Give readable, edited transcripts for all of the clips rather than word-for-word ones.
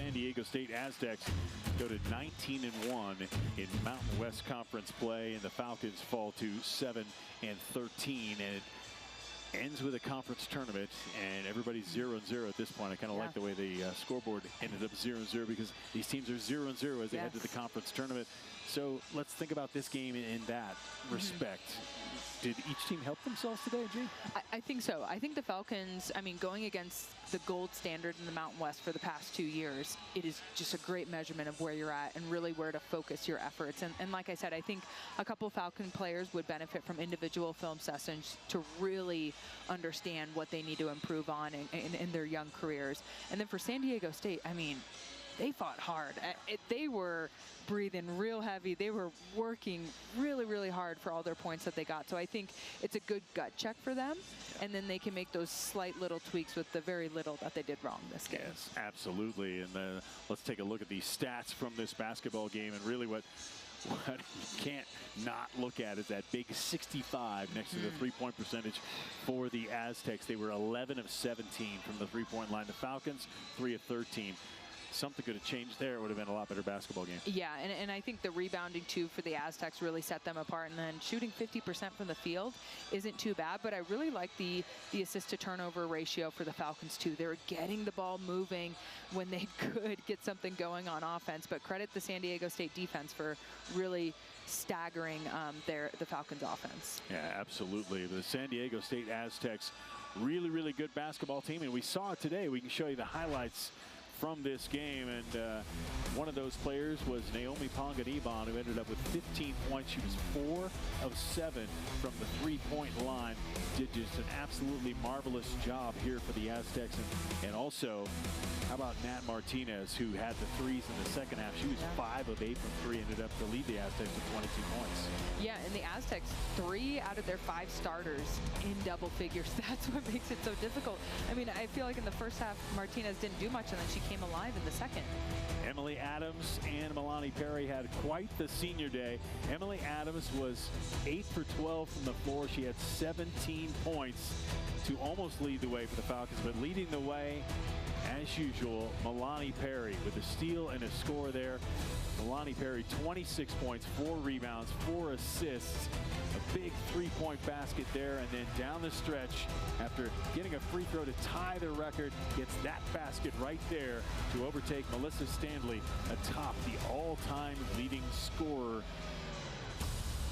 San Diego State Aztecs go to 19-1 in Mountain West Conference play, and the Falcons fall to 7-13, and it ends with a conference tournament, and everybody's 0-0 at this point. I kind of like the way the scoreboard ended up 0-0 because these teams are 0-0 as they head to the conference tournament. So let's think about this game in that respect. Did each team help themselves today, G? I think so. I think the Falcons, I mean, going against the gold standard in the Mountain West for the past 2 years, it is just a great measurement of where you're at and really where to focus your efforts. And like I said, I think a couple of Falcon players would benefit from individual film sessions to really understand what they need to improve on in their young careers. And then for San Diego State, I mean, they fought hard. They were breathing real heavy. They were working really, really hard for all their points that they got. So I think it's a good gut check for them. And then they can make those slight little tweaks with the very little that they did wrong this game. Yes, absolutely. And let's take a look at the stats from this basketball game. And really what you can't not look at is that big 65 next to the three-point percentage for the Aztecs. They were 11 of 17 from the three-point line. The Falcons, 3 of 13. Something could have changed there. It would have been a lot better basketball game. Yeah, and I think the rebounding, too, for the Aztecs really set them apart. And then shooting 50% from the field isn't too bad. But I really like the assist-to-turnover ratio for the Falcons, too. They were getting the ball moving when they could get something going on offense. But credit the San Diego State defense for really staggering the Falcons' offense. Yeah, absolutely. The San Diego State Aztecs, really, really good basketball team. And we saw it today. We can show you the highlights from this game, and one of those players was Naomi Ponganiban, who ended up with 15 points. She was 4 of 7 from the three-point line. Did just an absolutely marvelous job here for the Aztecs. And also, how about Nat Martinez, who had the threes in the second half? She was 5 of 8 from 3, ended up to lead the Aztecs with 22 points. Yeah, and the Aztecs, 3 out of their 5 starters in double figures. That's what makes it so difficult. I mean, I feel like in the first half, Martinez didn't do much, and then she came alive in the second. Emily Adams and Milani Perry had quite the senior day. Emily Adams was 8 for 12 from the floor. She had 17 points to almost lead the way for the Falcons, but leading the way, as usual, Milani Perry with a steal and a score there. Milani Perry, 26 points, 4 rebounds, 4 assists. A big three-point basket there, and then down the stretch, after getting a free throw to tie the record, gets that basket right there to overtake Melissa Stanley atop the all-time leading scorer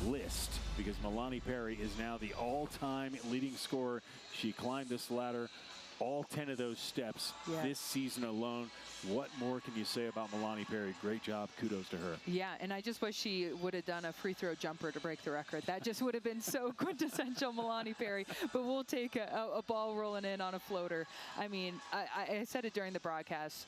list, because Milani Perry is now the all-time leading scorer. She climbed this ladder all 10 of those steps this season alone. What more can you say about Milani Perry? Great job. Kudos to her. Yeah, and I just wish she would have done a free throw jumper to break the record. That just would have been so quintessential Milani Perry. But we'll take a ball rolling in on a floater. I mean, I said it during the broadcast.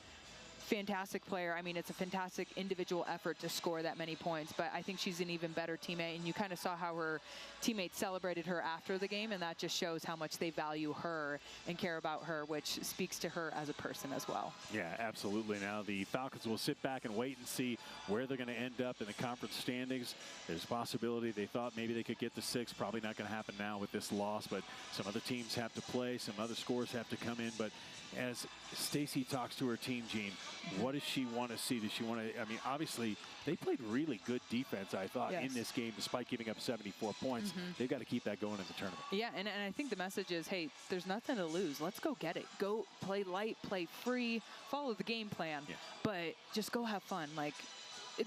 Fantastic player. I mean, it's a fantastic individual effort to score that many points, but I think she's an even better teammate, and you kind of saw how her teammates celebrated her after the game, and that just shows how much they value her and care about her, which speaks to her as a person as well. Yeah, absolutely. Now the Falcons will sit back and wait and see where they're going to end up in the conference standings. There's a possibility they thought maybe they could get to 6. Probably not going to happen now with this loss, but some other teams have to play. Some other scores have to come in. But as Stacey talks to her team, Gene, what does she want to see? Does she want to, I mean, obviously, they played really good defense, I thought, in this game, despite giving up 74 points. They've got to keep that going in the tournament. Yeah, and I think the message is, hey, there's nothing to lose. Let's go get it. Go play light, play free, follow the game plan, but just go have fun. Like,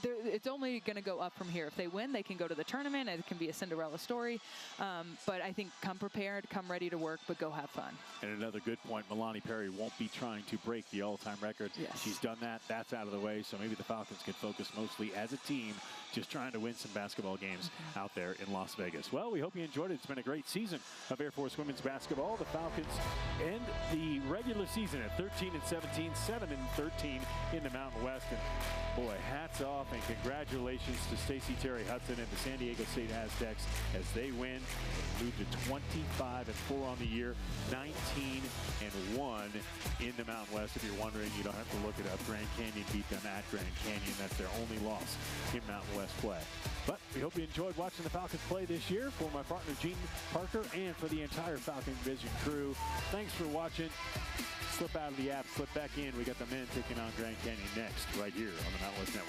it's only going to go up from here. If they win, they can go to the tournament. It can be a Cinderella story. But I think come prepared, come ready to work, but go have fun. And another good point, Milani Perry won't be trying to break the all-time record. She's done that. That's out of the way. So maybe the Falcons can focus mostly as a team, just trying to win some basketball games out there in Las Vegas. Well, we hope you enjoyed it. It's been a great season of Air Force women's basketball. The Falcons end the regular season at 13-17, 7-13 in the Mountain West. And boy, hats off off, and congratulations to Stacey Terry Hudson and the San Diego State Aztecs as they win, move to 25-4 on the year, 19-1 in the Mountain West. If you're wondering, you don't have to look it up. Grand Canyon beat them at Grand Canyon. That's their only loss in Mountain West play. But we hope you enjoyed watching the Falcons play this year. For my partner, Gene Parker, and for the entire Falcon Vision crew, thanks for watching. Slip out of the app, slip back in. We got the men taking on Grand Canyon next, right here on the Mountain West Network.